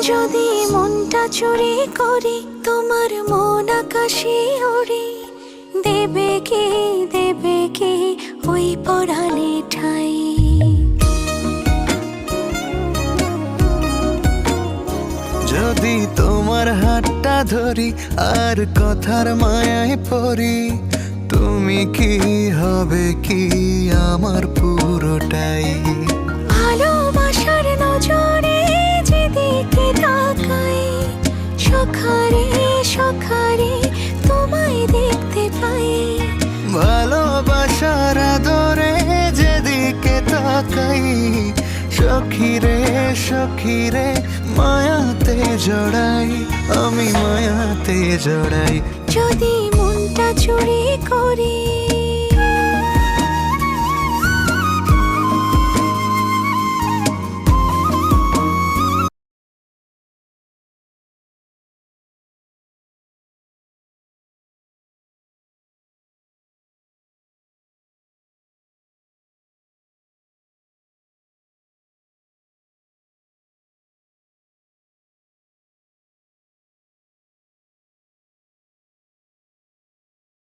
যদি মনটা চুরি করি তোমার মন আকাশে ওড়ে, দেবে কি ওই পরাণে ঠাই। যদি তোমার হাতটা ধরি আর কথার মায়ায় পড়ি, তুমি কি হবে কি আমার পুরোটাই। ভালোবাসার নজরে যেদিকে তাকাই, সখারে সখারে তোমায় দেখতে পাই। ভালোবাসার আদরে যেদিকে তাকাই, সখিরে সখিরে মায়াতে জড়াই, আমি মায়াতে জড়াই। যদি মনটা চুরি করি